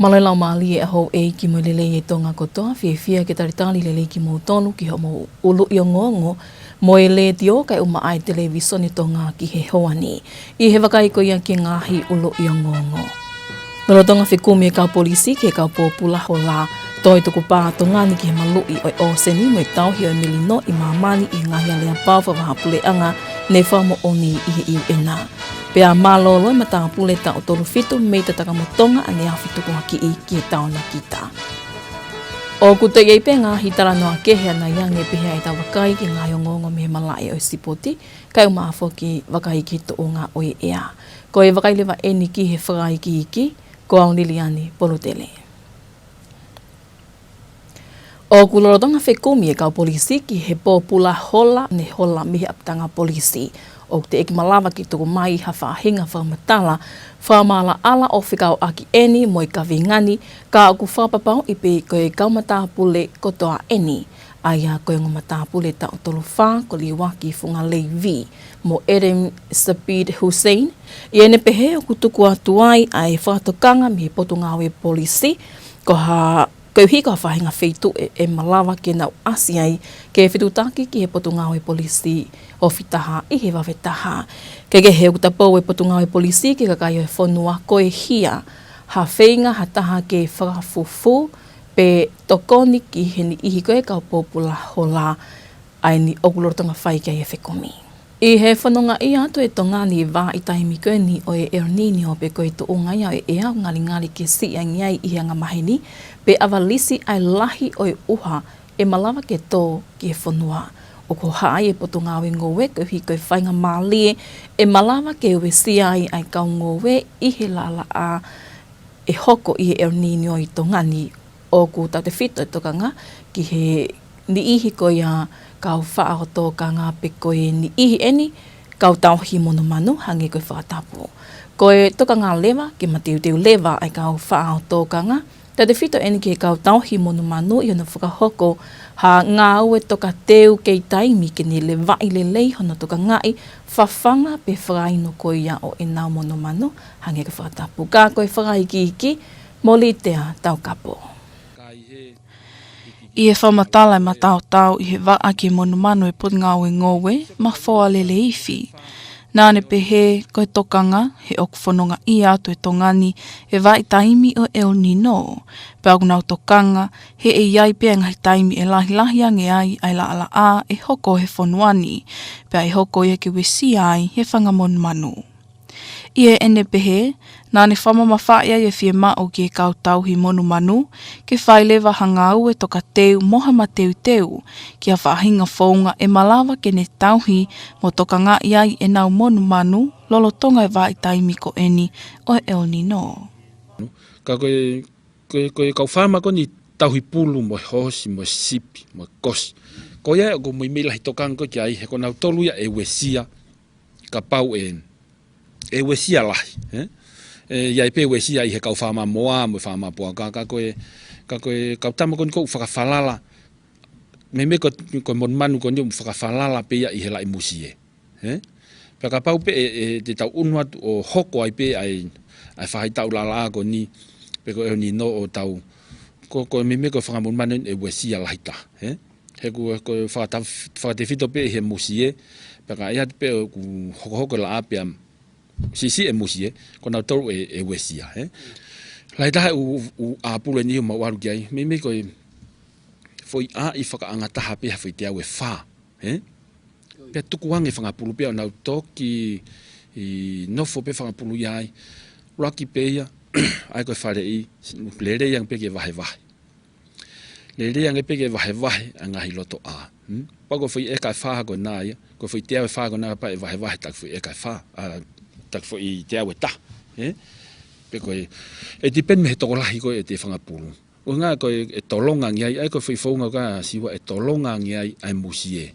Malai lau mali e ho e ki mo lele e tonga kotoa, fia ke taritali lele ki mo tonu ki ho mo ulu i o ngongo, mo e le tio kai uma ai televisoni tonga ki he hoani. I he wakai ko ia ki ngahi ulu i o ngongo. Nolo tonga whikumi e kau polisi ki e kau pōpula ho la, toi tuku pā tongani ki he malui o seni mo e tauhi o e milino i mamani i ngahi a lea pāwha wahapule anga ne whamo oni i he iu ena. Pea malolo e mata pule ta o tolu fitu mei te takamotonga a ne awhitu kua ki i ki e taona kita. O kuta iei pe ngā hitara noa kehea na iange pehea i ta wakai ki ngā ngongo me malai o sipoti, kai umafo ki wakai ki to o ngā oe ea. Ko e wakai lewa eni ki he whakai ki iki, ko au Liliani Polutele. O kulorotonga whekumi e kau polisi ki he pōpula hola ne hola mihi aptanga polisi. O te eki malawa ki toko mai ha whaahinga whaamatala, whaamala ala o whikau aki eni mo i ka vingani, ka aku whapapau i pe koe kaumatapule kotoa eni. Aia koe ngomatapule ta o tolu wha ko liwaki funga leivi mo Erem Sapid Hussein. I ene pehe o kutuku atuai ai whaatokanga mi potungawe polisi, ko ha koe hika whahinga wheitu e malawa ke nau asiai ke whitutaki ki he potungawe polisi o whitaha i he wawetaha. Ke he utapau e potungawe polisi ki kakai o e whonua koe hia. Ha whainga ha taha ke whakafufu pe tokoni ki he ni ihi koe kau pōpula hola ai ni okulorotonga whai kia e whekomi. I he whanonga i atu e tongani wā i taimi koe ni o e Ernini o pe koe to o ngai au e ea ngali ke si a ngai i hanga mahini pe awalisi ai lahi o e uha e malawa ke tō ki e whanua. O ko haai e potungawe ngowe koe hi koe whainga mālie e malawa ke ue si ai kau ngowe i he lala a e hoko i he Ernini o i tongani o ku tate whito e tokanga ki he ni ihi koe a kau whaahotokanga pe koe ni ihi eni, kau tauhi mono manu hange koe whaatapu. Koe tokanga lewa, ki matiu lewa ai kau whaahotokanga, tate whito eni ki kau tauhi mono manu i hona whakahoko, ha ngā ue toka teu kei taimi ki ni le vai le lei hona toka ngai, whawhanga pe wharaino koe ia o e nau mono manu hange koe whaatapu. Ka koe wharai ki iki, moli tea tau kapo. I e whamatala ma tau i he waa ki monu manu e potungawe ngowe, ma whoa lele iwhi. Nāne pehe koe tokanga, he oku whanonga i atu e tongani, e wā i taimi o El Nino. Pe aku nau tokanga, he e iai pia ngahi taimi e lahi ange ai la ala a e hoko he whanuani, pe e hoko i ke wesi ai he whanga monu manu. I e ene pehe, nāne whamamawhaia e whie mao ki e kau tauhi monu manu, ke whailewa hangau e toka teu moha ma teu, ki a whahinga whaunga e malawa ke ne tauhi mo toka ngā iai e nau monu manu, lolo tonga e wā i taimi ko eni o El Nino. Ka koe kau whama ko ni tauhi pulu mo hosi, mo sipi, mo kosi. Ko ia ko Moimoi lahi tokanga ko ki ai, he ko nau tolu ia e wesia, ka pau e wesia lahi. Iai pe wesia i he kau whama moa, mo whama poa, ka koe kau tama ko ni kou whakawhalala, me ko mon manu ko ni whakawhalala pe ia i he lai musie. Pe ka pau pe te tau unua o hoko ai pe ai whahai tau lala ko ni, pe ko e ni no o tau, ko me ko whakamon manu e wesia lahi ta. He ko whakatewhito pe he musie, pe ka ia pe hoko la ape sisi e musie, ko nau tau e wesia. Lai tahe u apule ni ma waru kiai, me ko foi a i whakaangataha pe hawhi te au e wha. Pea tukuange whangapulu pea nau toki i nofo pe whangapulu iai, raki pe ia, ai koe whare i, lere iang pe ke wahe. Lere iang pe ke wahe a ngahi loto a. Pako foi e kai wha ko nā ia, ko foi te au e wha ko nā pa e wahe tak foi e kai wha. Tak fo i te awe ta. Pe koe, e dipen me he tokolahi koe e te whangapulu. O ngā koe e tolonga ngiai, ai koe whaifonga ka siwa e tolonga ngiai ai musie.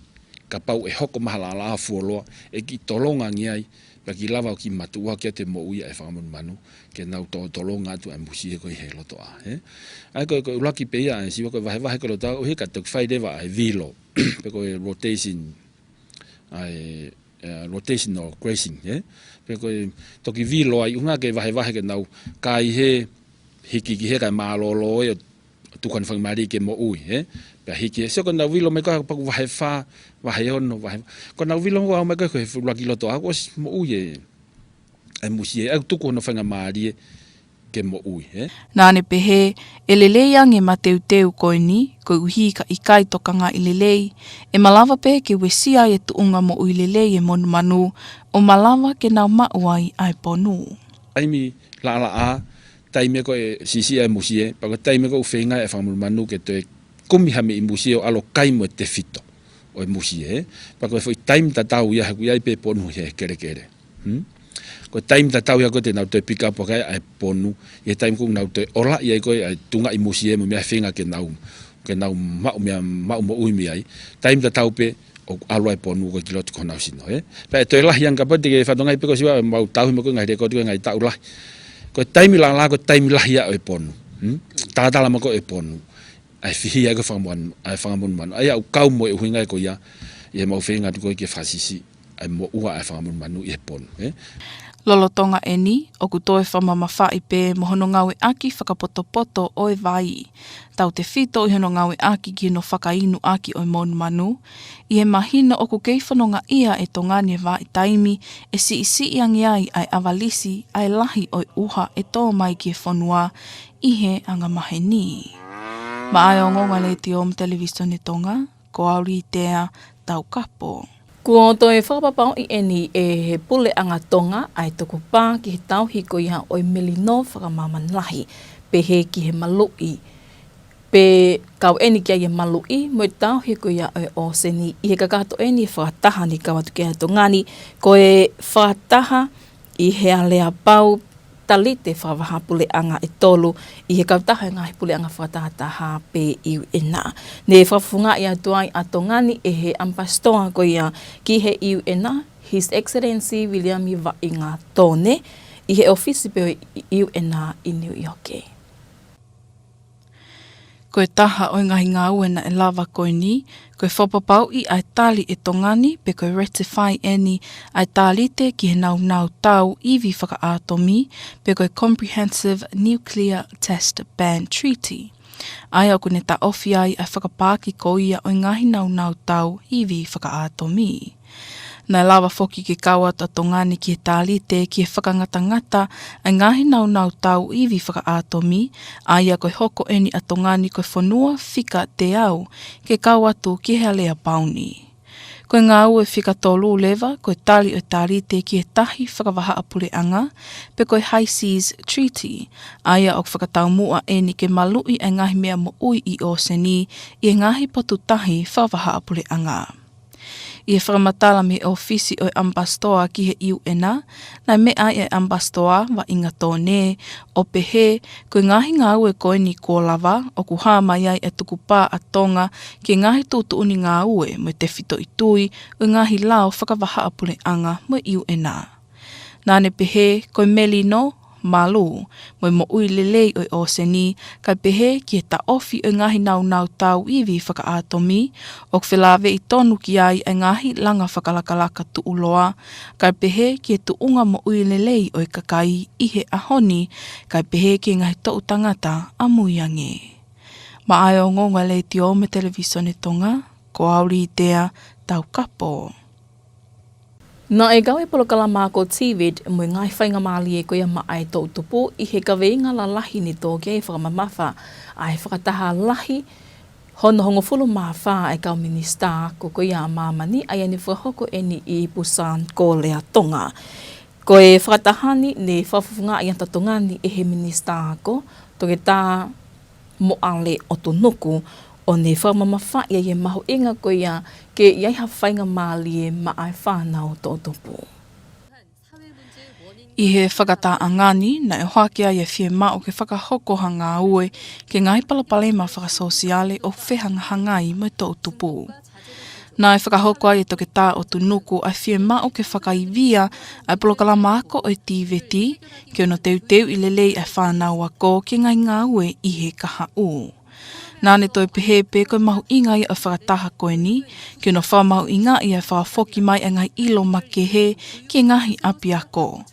Ka pau e hoko mahala ala afuoloa, e ki tolonga ngiai, pe ki lava o ki matua kia te mo uia e whangamonu manu, ke nau tolonga atu ai musie koe he loto a. Ai koe ulaki pe ia, siwa koe wahe koe loto a, o he ka tuk whairewa ai vilo, pe koe rotation, ai rotational grazing, pe koe toki vilo ai unga ke wahe ke nau kai he hiki ki he kai malolo e tukan whangmari ke mo ui, Pea hiki e, so kona wilo me koe paku wahe wha, wahe ono, wahe, kona wilo mo au me koe koe laki loto ako, mo ui e musi e, au tuku ono whangamari ke mo ui, Nāne pehe, e lelei ange ma teu koe ni, koe uhi ka ikai tokanga i lelei, e malawa pehe ke wesia e tuunga mo ui lelei e monu manu, o malawa ke nau mauai ai ponu. Aimi la a, taime ko e sisi e musi e, pako taime ko ufenga e whamunu manu ke te kumi hame i musi o alo kaimo e te fito o e musi e, pako e fwoi taime ta tau ia haku iai pe ponu he kere kere. Ko taime ta tau ia ko te nau te pika po kai ai ponu, e taime ko nau te ola ia ko e tunga i musi e mo mea whenga ke nau mau mo ui mi ai, taime ta tau pe o alo ai ponu ko kiloti ko nau sino, Pea e toi lahi ang kapati ke whatongai pe ko siwa mau tau mo ko ngai rekodi ko ngai tau lahi. Ko taimi la ko taimi lahia o e ponu. Tātala mako e ponu. Ai fihi ai ko whangamun manu. Ai au kau mo e huinga ko ia. Ia mau whenga tuko ke whasisi. Ai mo ua ai whangamun manu i e ponu. Lolo tonga e ni, o ku toe whamamafa i pē mohono ngau e aki whakapoto o e vai. Tau te whito i hono ngau e aki ki no whakainu aki o e monu manu. I he mahina o ku kei whanonga ia e tongani e vai taimi e si angi ai avalisi ai lahi o e uha e tō mai ki e whanua i he anga mahe ni. Ma ai o ngonga le te om televisione Tonga, ko auri tea tau kapo. Kua toi whakapapau i eni e he pule anga Tonga ai toko pā ki he tau hiko iha o i melino whakamamanlahi pe he ki he malui. Pe kau eni kia i malui mo i tau hiko iha o seni i he kakato eni whakataha ni kawatu kia tongani ko e whakataha i he alea pau talite whakawaha pule anga e tolu i he kautaha e ngahi pule anga whakataha pe iu ena. Ne whafunga i atuai a tongani e he ampastoa ko ia ki he iu ena, His Excellency William Iwainga Tone, i he ofisi pe iu ena i New York. Koe taha o ngahi ngā uena e lava koe ni, koe whapapau i ai tali e tongani pe koe ratify eni ai talite ki he nau tau iwi whakaatomi pe koe Comprehensive Nuclear Test Ban Treaty. Ai au kone ta ofi ai whakapāki ko ia o ngahi nau tau iwi whakaatomi. Nai lawa foki ke kaua ta tongani ki he tālite ki he whakangatangata ai ngahi nau tau iwi whakaatomi, aia koe hoko eni a tongani koe whanua whika te au ke kaua tu ki he alea pauni. Koe ngā ue whika tolu lewa, koe tali o tālite ki he tahi whakawaha apure anga, pe koe High Seas Treaty, aia o whakatau mua eni ke malui ai ngahi mea mo ui i o seni i ngahi potu tahi whakawaha apure anga. I e whakamatala me ofisi o ambastoa ki he iu ena, nai mea e ambastoa wa inga tōne, o pehe, koe ngahi ngā ue koe ni kō lava, o ku hā mai ai e tuku pā a Tonga, ki ngahi tūtuuni ngā ue, mo te whito i tui, o ngahi lao whakawaha apure anga mo iu ena. Nāne pehe, koe melino, malu, mo ui lelei o seni, kai pehe ki e ta ofi o ngahi nau tau iwi whakaatomi, o kwhilawe i tonu ki ai e ngahi langa whakalakalaka tuuloa, kai pehe ki e tuunga mo ui lelei o kakai i he ahoni, kai pehe ki ngahi tou tangata a muiange. Ma ai o ngonga le ti o me televisione Tonga, ko auri tea tau kapo. Nā e gawe polokala māko tīwed mo ngai whainga māli e koia maai tō tupu i he kaweinga la lahi ni tō kei whakamamafa ai whakataha lahi hono hongo fulu mawha e kau minista ko koia mamani ai ane whahoko eni i Busan ko lea Tonga. Ko e whakatahani ne whafufunga i anta tongani e he minista ko toke tā mo ale o tō nuku o ne whamamawha ia e maho inga ko ia ke iai ha whainga māli e maai whanau tō tupu. I he whakata angani na e hoakia i e whie mao ke whakahokoha ngā ue ke ngai palapale ma whakasosiale o whehanghangai mo tō tupu. Nā e whakahokoa i toke tā o tunuku ai whie mao ke whakaivia ai polokala māko o tīweti ke ono teu i lelei ai whanau ako ke ngai ngā ue i he kaha u. Nāne toi pehe pe koe mahu inga i a whakataha koe ni, ke no whamahu inga i a whakafoki mai a ngai ilo make he ki ngahi api ako.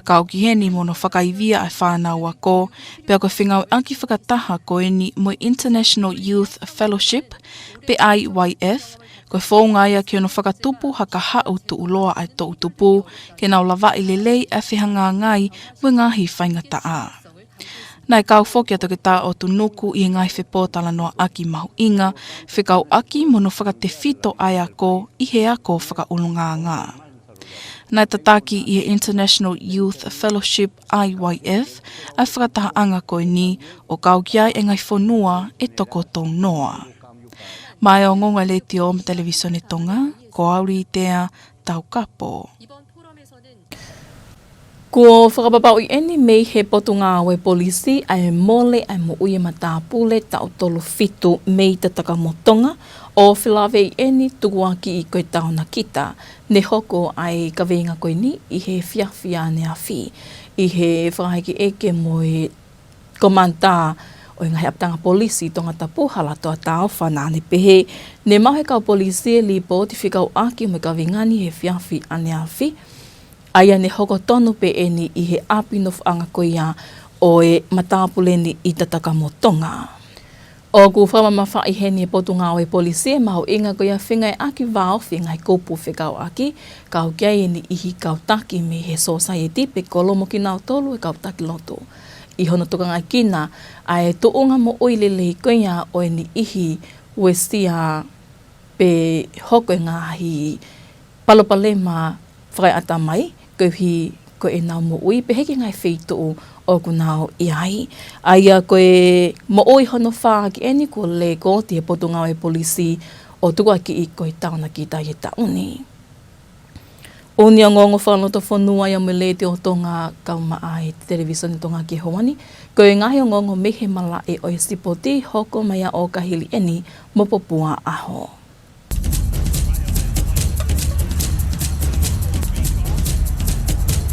Kau ki heni mono whakaivia ai whānau a ko, pia koe whingau anki whakataha ko eni mo International Youth Fellowship, pe IYF, koe whaunga ia ki ono whakatupu haka hau tu uloa ai to utupu, ke nau lawa i lelei a whihanga ngai mo ngahi whaingata a. Nai kau whokia toke tā o tu nuku i ngai whepōtala noa aki mahu inga, whikau aki mono whakate whito ai a ko i he ako whakaulunga ngā. Nai tataki i International Youth Fellowship IYF, ai whakataha anga koe ni o kau kiai e ngai whonua e toko tō noa. Mai o ngonga le te o televisione Tonga, ko auri i tea tau kapo. Ko whakapapau i eni mei he potunga awe polisi ai mole ai mo uia matapule tau tolu fitu mei te takamotonga o whilawe i eni tukuaki i koe tau na kita ne hoko ai kawenga koe ni i he whiawhia ne a whi i he whakaiki eke mo e komanta o i ngahi aptanga polisi Tongatapu halatoa tau whanane pehe ne mahe kau polisi e lipo ti whikau aki mo i kawengani he whiawhi ane a whi aia ne hoko tonu pe eni i he apino whaanga koia o e matapule ni i tatakamotonga. O ku whamamafa i heni e potunga o e polisi e maho inga koia whingai aki vao whingai kupu whikau aki, kau kia eni ihi kau taki me he society pe kolomo ki nao tolu e kau taki loto. I hono tukanga kina ai tuunga mo oilele koia o eni ihi westia pe hoko e ngahi palopalema whakai ata mai, ko e nau mo ui, pe heki ngai whitu o ku nau i ai. Aia koe mo ui hono whaa ki eni ko le ko te potunga o e polisi o tukua ki i koe tauna ki tai e tauni. Uni o ngongo whanoto whanua ia me le te o tonga kauma ai te televisione Tonga ki hoani, koe ngahi o ngongo mehe mala e o e sipoti hoko maia o kahili eni mo popua aho.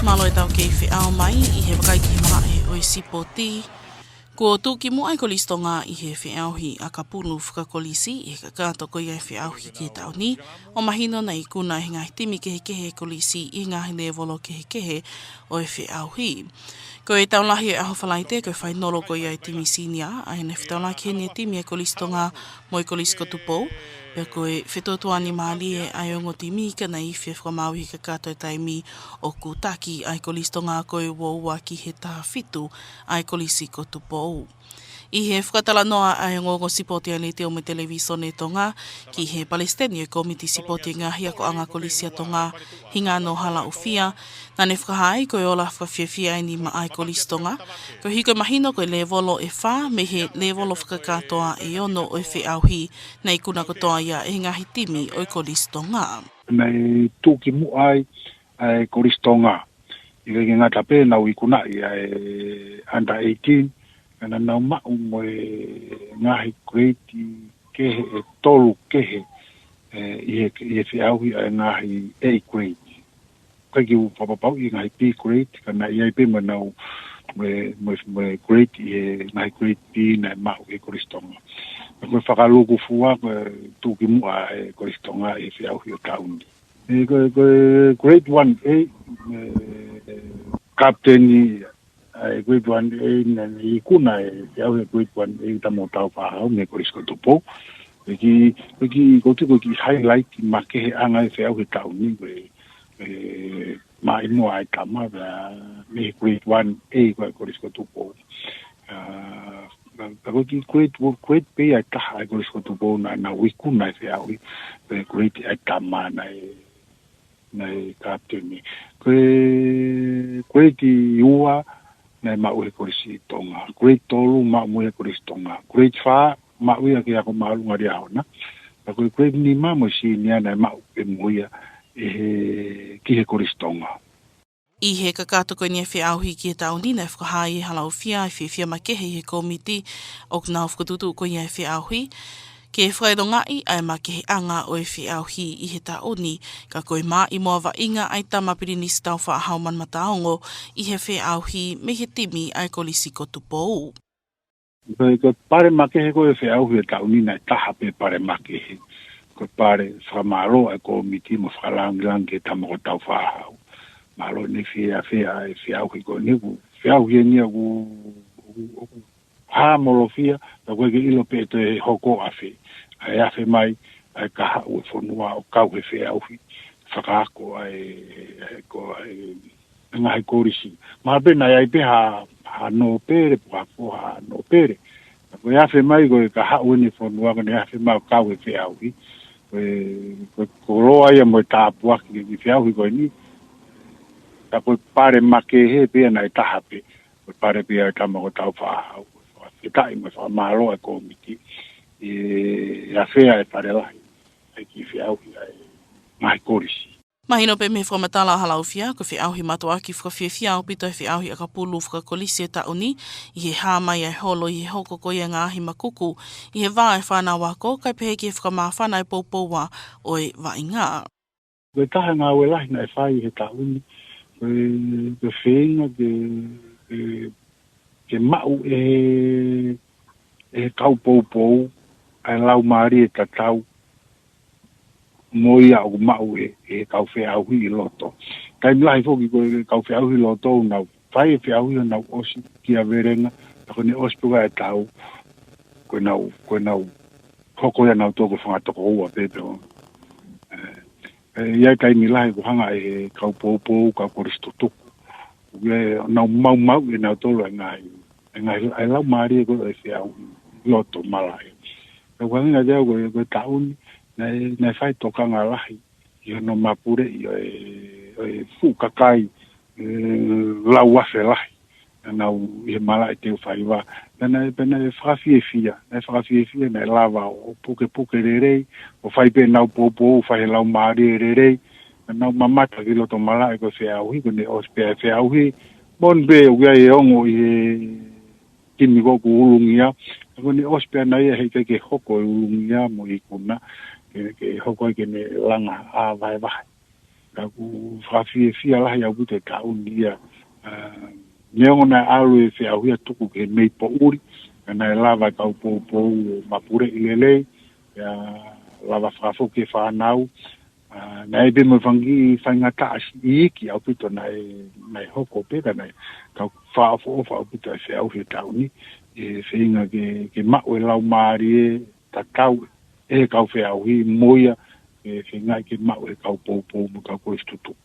Malo e tau kei whiao mai i he wakaiki marae o i sipoti. Ko tūki mo ai kolisi Tonga i he whiaohi a ka punu whakakolisi i ka kāto ko i ai whiaohi ki tau ni. O mahino nei kuna he ngai timi kehe kolisi i ngahi levolo kehe o e whiaohi. Ko e taulahi e aho whalaite ko e whai noro ko i ai timi sinia a hene whitaulaki hene timi e kolisi Tonga mo i kolisi kotupou. Pea koe whetotuani maali e ai ongo timi ka nei whia whakamauhi ka kāto e taimi o kutaki ai kolisi Tonga koe waua ki he taha whitu ai kolisi kotupou. I he whakatala noa ai ngongo sipoti a le te o me televisione Tonga ki he Palestinian Committee sipoti ngahi ako anga kolisia Tonga hinga no hala ufia na ne whakahai koe ola whawhiawhia ni ma ai kolisi Tonga ko hiko mahino koe le volo e wha me he le volo whakakatoa e ono o e whiauhi nei kuna kotoa ia e ngahi timi o e kolisi Tonga. Nei tūki mu ai kolisi Tonga i ke ngata pe nau i kuna i under 18 ana nau mau mo ngahi grade kehe e tolu kehe i he whiauhi a ngahi A grade. Kai ki upapapau i ngahi B grade, kana i ai pe mo nau me grade i he ngahi grade B na mau e kolisi Tonga. Koe whakaluku fua tūki mua e kolisi Tonga i whiauhi o tauni. Koe grade 1A captain i grade 1A na i kuna e whiauhi grade 1A tamo tau whahau me kolisi kotupou. Ki koutuko ki highlight ki makehe anga e whiauhi tauni mai mua ai tama me grade 1A koe kolisi kotupou. Ako ki grade B ai taha ai kolisi kotupou na wikuna e whiauhi grade ai tama na captain ni. Grade iua na mau e kolisi Tonga. Grade tolu mau e kolisi Tonga. Grade 5 mau ia ki ako maalunga ria hona. Ako grade 5 mo si nia na mau e muia ki he kolisi Tonga. I he kakato koe nia whiauhi ki e tauni na whakahai e halau whia i whia makehe i he komiti o kna whakatutu koe nia whiauhi. Ke whairongai ai makehe anga o e whiauhi i he taoni ka koe mā i mua inga ai tamapiri nisi tau whaahau manmataongo i he whiauhi me he timi ai kolisi kotupou. Ko pare makehe koe whiauhi e tauni na taha pe pare makehe. Ko pare whamaro e komiti mo whakalangilangi e tamako tau whaahau. malo ni fia au ko ni ku fia au ni ku ha molofia ta ko ke ilo pe te hoko afe mai ka ha u fonua o ka u fia au whakaako ngai korisi. Ma pena ia pe ha no pere, ha no pere. Ko ia fe mai ko ka ha uni fonua ko ia fe mai ka we fe au. Ko roa ia mo tapua ki fe au ko ni. Ta ko pare make he pe na ta hape. Ko pare pe ta mo ta fa au. Ke tai mo fa malo ko miti. Ia fe ai pare la. Ki fe au mai korisi. Mahino pe me whamatala halaufia, ko whi auhi matua ki whakawhiawhia au pito whi auhi a ka pulu whakakolisi e tauni, i he hāmai e holo i he hoko ko ia ngāhi makuku, i he wā e whānau wako, kai pehe ki e whakamāwhana e poupoua o e wai ngā. Koe taha ngā ue lahi na e whai he tauni, koe whenga ke mau e kau poupou, ai lau maari e tatau, moia o mau e kau whea auhi I loto. Kai milahi foki ko kau whea auhi loto nau whai e whea auhi nau osi kia verenga, tako ne osi puga e tau, koe nau hoko ia nau toko whangatoko ua pepe o. Iai kai milahi ko hanga e kau poupou, kau koristotuku. Nau mau e nau tolo e ngai ai lau maari e koe e whea auhi loto malai. Kau hanginga deo koe tauni, nei fai tokanga lahi I no mapure I fu kakai lau afe lahi na I mala I te fai wa na fafie fia na lava o puke rerei o fai pe nau popo fai lau mari rerei na mamata ki loto mala ko fe au hi ko ne ospe fe au hi bon be o ga e ongo I kimi go ku ulungia ko ne ospe na he ke hoko ulungia mo I kuna ke hoko ke ne langa a vai vai ka ku fafie fia la ya bute ka unia neona alu fe au ia tuku ke mei po uri na lava ka po mapure ilele ya lava fafo ke fa nau na ebe mo fangi fanga ta iki au pito na hoko pe na ka fa au pito fe au he tauni e feinga ke ma o lau mari takau e kau whea hui moia e whengai ke mau e kau pou mo kau koe stutu.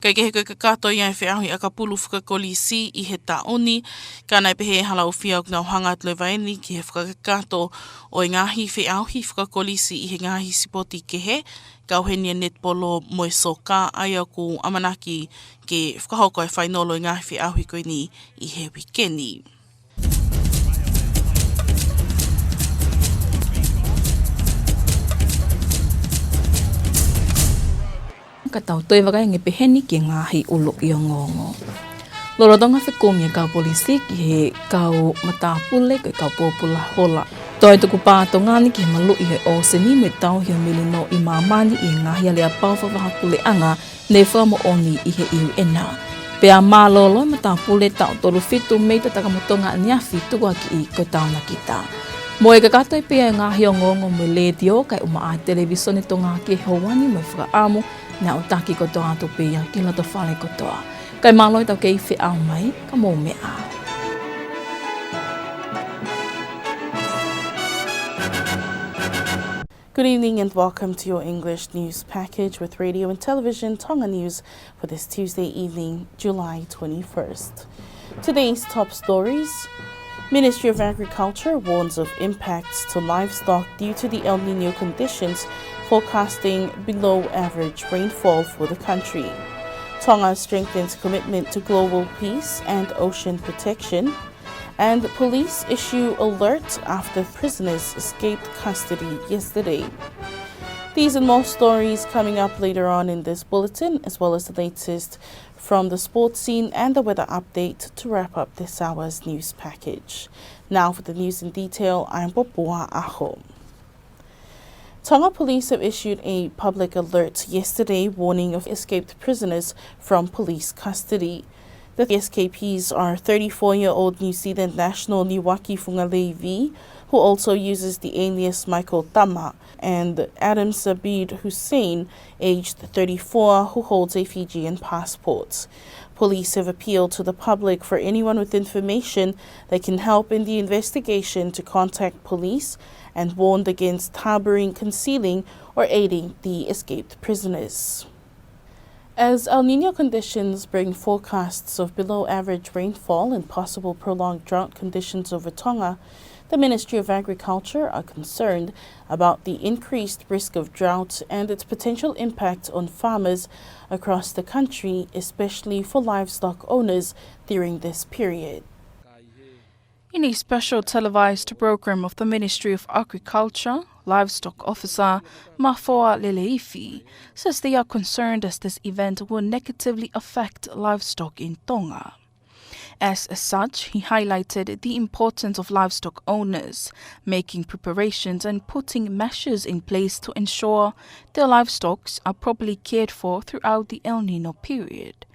Kei kehe koe ka kato i ai whiahui a ka pulu whakakolisi I he taoni, ka nai pehe halau whiau ngau hanga tlewaini ki he whakakato o I ngāhi whiauhi whakakolisi I he ngāhi sipoti kehe, kau henia netpolo moe soka ai au ku amanaki ke whakahoko e whainolo I ngāhi whiauhi koe ni I he wikeni. Ka tau toi wakai nge peheni ki ngāhi ulo I o ngongo. Lorotonga whekomi e kau polisi ki he kau matapule ko kau pōpula hola. Toi tuku pātongani ki he malu I he oseni me tau hi o milino I mamani I ngāhi alea pauwhawahapule anga ne whamo oni I he iu ena. Pea mālolo matapule tau tolu fitu meita takamotonga niafi tuku aki I ko tauna kita. Mo e kakatoi pia ngāhi o ngongo mo ledio kai uma a televisione tonga ki hawani mo whakaamu na o taki kotoa atu pia ki lato whale kotoa. Kai maloi tau kei whi au mai ka mō mea. Good evening and welcome to your English news package with radio and television Tonga News for this Tuesday evening, July 21st. Today's top stories. Ministry of Agriculture warns of impacts to livestock due to the El Niño conditions, forecasting below average rainfall for the country. Tonga strengthens commitment to global peace and ocean protection. And police issue alert after prisoners escaped custody yesterday. These and more stories coming up later on in this bulletin, as well as the latest from the sports scene and the weather update to wrap up this hour's news package. Now for the news in detail, I'm Popua Aho. Tonga police have issued a public alert yesterday warning of escaped prisoners from police custody. The escapees are 34-year-old New Zealand national Niwaki Fungalevi, who also uses the alias Michael Tama, and Adam Sabid Hussein, aged 34, who holds a Fijian passport. Police have appealed to the public for anyone with information that can help in the investigation to contact police and warned against harboring, concealing, or aiding the escaped prisoners. As El Niño conditions bring forecasts of below-average rainfall and possible prolonged drought conditions over Tonga, the Ministry of Agriculture are concerned about the increased risk of drought and its potential impact on farmers across the country, especially for livestock owners during this period. In a special televised program of the Ministry of Agriculture, Livestock Officer Mafoa Leleifi says they are concerned as this event will negatively affect livestock in Tonga. As such, he highlighted the importance of livestock owners making preparations and putting measures in place to ensure their livestock are properly cared for throughout the El Niño period.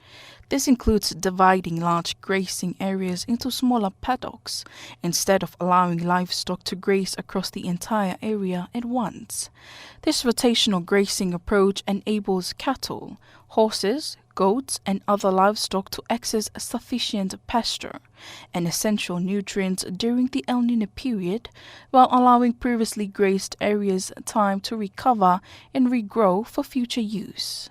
This includes dividing large grazing areas into smaller paddocks instead of allowing livestock to graze across the entire area at once. This rotational grazing approach enables cattle, horses, goats, and other livestock to access sufficient pasture and essential nutrients during the El Niño period, while allowing previously grazed areas time to recover and regrow for future use.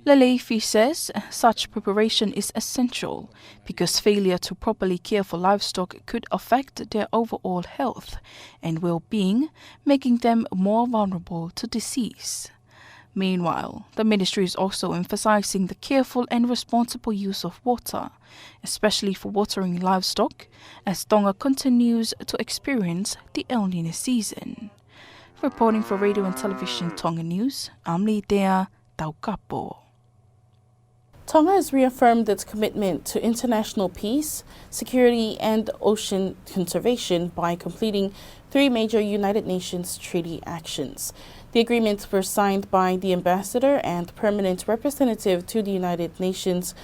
Leleifi says such preparation is essential because failure to properly care for livestock could affect their overall health and well-being, making them more vulnerable to disease. Meanwhile, the ministry is also emphasizing the careful and responsible use of water, especially for watering livestock, as Tonga continues to experience the El Niño season. Reporting for Radio and Television Tonga News, I'm Litea Tongatapu. Tonga has reaffirmed its commitment to international peace, security, and ocean conservation by completing 3 major United Nations treaty actions. The agreements were signed by the ambassador and permanent representative to the United Nations,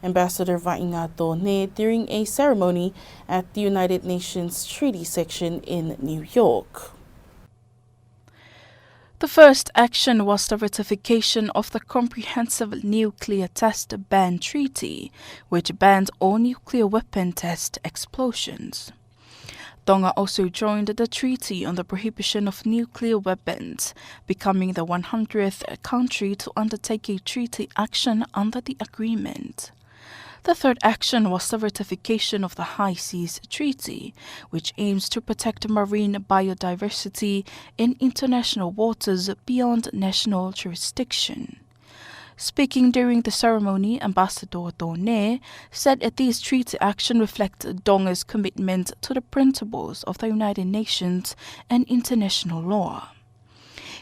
Ambassador Vainga Tone, during a ceremony at the United Nations Treaty Section in New York. The first action was the ratification of the Comprehensive Nuclear Test Ban Treaty, which banned all nuclear weapon test explosions. Tonga also joined the Treaty on the Prohibition of Nuclear Weapons, becoming the 100th country to undertake a treaty action under the agreement. The third action was the ratification of the High Seas Treaty, which aims to protect marine biodiversity in international waters beyond national jurisdiction. Speaking during the ceremony, Ambassador Tone said that these treaty actions reflect Tonga's commitment to the principles of the United Nations and international law.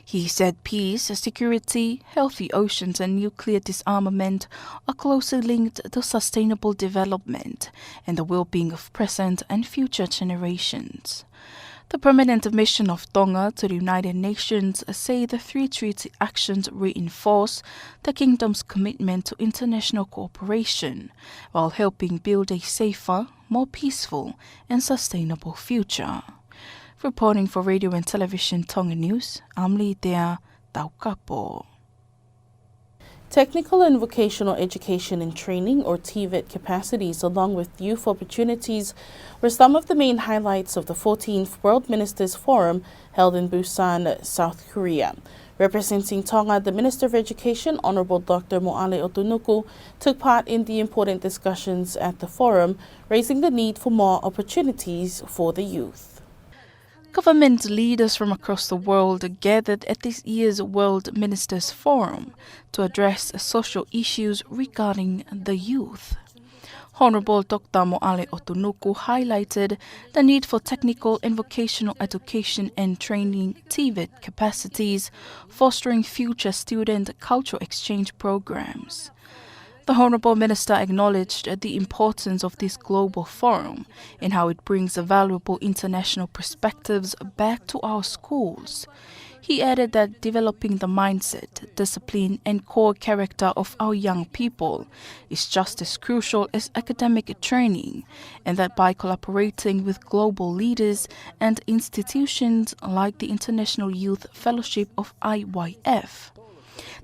He said peace, security, healthy oceans and nuclear disarmament are closely linked to sustainable development and the well-being of present and future generations. The permanent mission of Tonga to the United Nations say the 3 treaty actions reinforce the kingdom's commitment to international cooperation while helping build a safer, more peaceful and sustainable future. Reporting for Radio and Television Tonga News, I'm Litea Tongatapu. Technical and vocational education and training, or TVET capacities, along with youth opportunities, were some of the main highlights of the 14th World Ministers Forum held in Busan, South Korea. Representing Tonga, the Minister of Education, Honorable Dr. Moale Otunuku, took part in the important discussions at the forum, raising the need for more opportunities for the youth. Government leaders from across the world gathered at this year's World Ministers Forum to address social issues regarding the youth. Honorable Dr. Moale Otunuku highlighted the need for technical and vocational education and training TVET capacities, fostering future student cultural exchange programs. The Honourable Minister acknowledged the importance of this global forum and how it brings valuable international perspectives back to our schools. He added that developing the mindset, discipline and core character of our young people is just as crucial as academic training, and that by collaborating with global leaders and institutions like the International Youth Fellowship of IYF,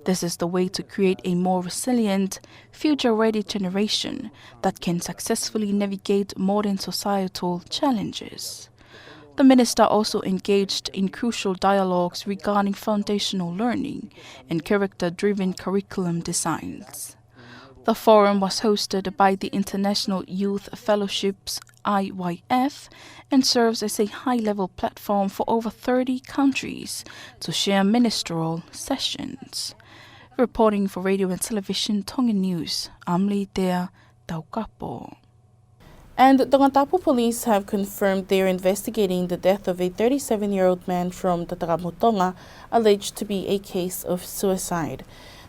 this is the way to create a more resilient, future-ready generation that can successfully navigate modern societal challenges. The minister also engaged in crucial dialogues regarding foundational learning and character-driven curriculum designs. The forum was hosted by the International Youth Fellowships IYF and serves as a high-level platform for over 30 countries to share ministerial sessions. Reporting for Radio and Television Tongan News, I'm Litea Taukapo. And Tongatapu police have confirmed they are investigating the death of a 37-year-old man from the Tonga, alleged to be a case of suicide.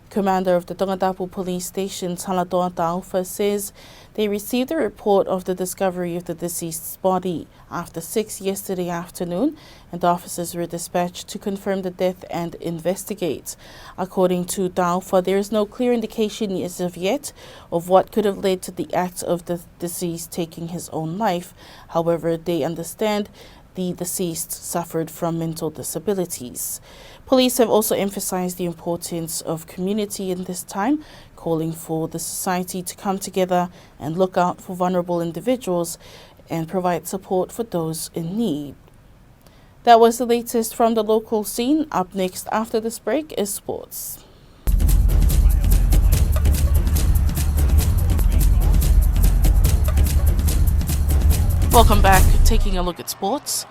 Commander of the Tongatapu police station, Nuku'alofa, says they received a report of the discovery of the deceased's body after 6 yesterday afternoon, and officers were dispatched to confirm the death and investigate. According to Taufa, there is no clear indication as of yet of what could have led to the act of the deceased taking his own life. However, they understand the deceased suffered from mental disabilities. Police have also emphasized the importance of community in this time, calling for the society to come together and look out for vulnerable individuals and provide support for those in need. That was the latest from the local scene. Up next after this break is sports. Welcome back. Taking a look at sports.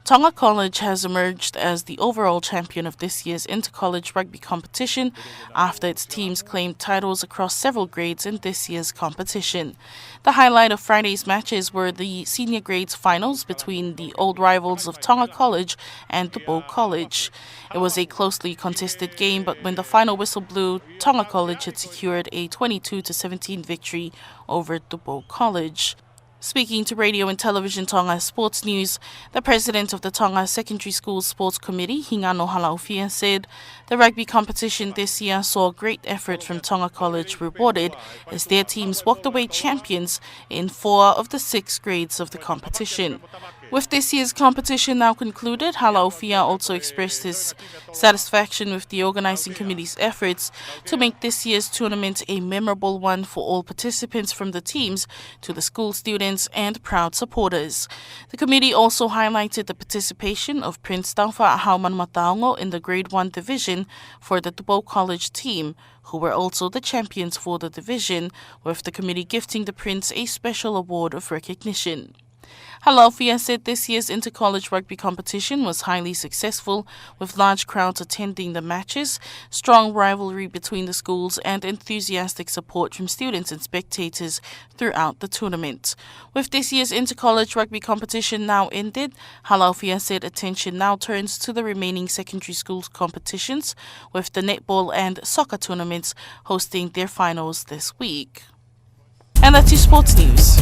Tonga College has emerged as the overall champion of this year's inter-college rugby competition after its teams claimed titles across several grades in this year's competition. The highlight of Friday's matches were the senior grades finals between the old rivals of Tonga College and Tupou College. It was a closely contested game, but when the final whistle blew, Tonga College had secured a 22-17 victory over Tupou College. Speaking to Radio and Television Tonga Sports News, the president of the Tonga Secondary School Sports Committee, Hingano Halaufia, said the rugby competition this year saw great effort from Tonga College rewarded as their teams walked away champions in 4 of the 6 grades of the competition. With this year's competition now concluded, Halaufia also expressed his satisfaction with the organizing committee's efforts to make this year's tournament a memorable one for all participants, from the teams to the school students and proud supporters. The committee also highlighted the participation of Prince Taufa Hauman Mataongo in the Grade 1 division for the Tupou College team, who were also the champions for the division, with the committee gifting the Prince a special award of recognition. Halaufia said this year's inter-college rugby competition was highly successful, with large crowds attending the matches, strong rivalry between the schools and enthusiastic support from students and spectators throughout the tournament. With this year's inter-college rugby competition now ended, Halaufia said attention now turns to the remaining secondary school competitions, with the netball and soccer tournaments hosting their finals this week. And that's your sports news.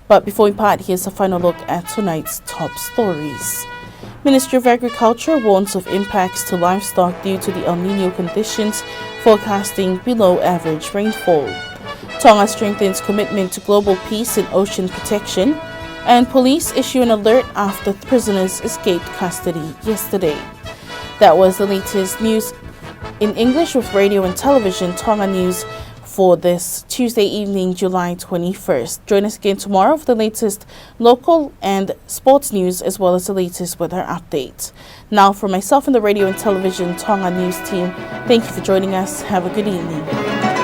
But before we part, here's a final look at tonight's top stories. Ministry of Agriculture warns of impacts to livestock due to the El Niño conditions, forecasting below average rainfall. Tonga strengthens commitment to global peace and ocean protection. And police issue an alert after prisoners escaped custody yesterday. That was the latest news in English with Radio and Television Tonga News for this Tuesday evening, July 21st. Join us again tomorrow for the latest local and sports news, as well as the latest weather updates. Now, for myself and the Radio and Television Tonga News team, thank you for joining us. Have a good evening.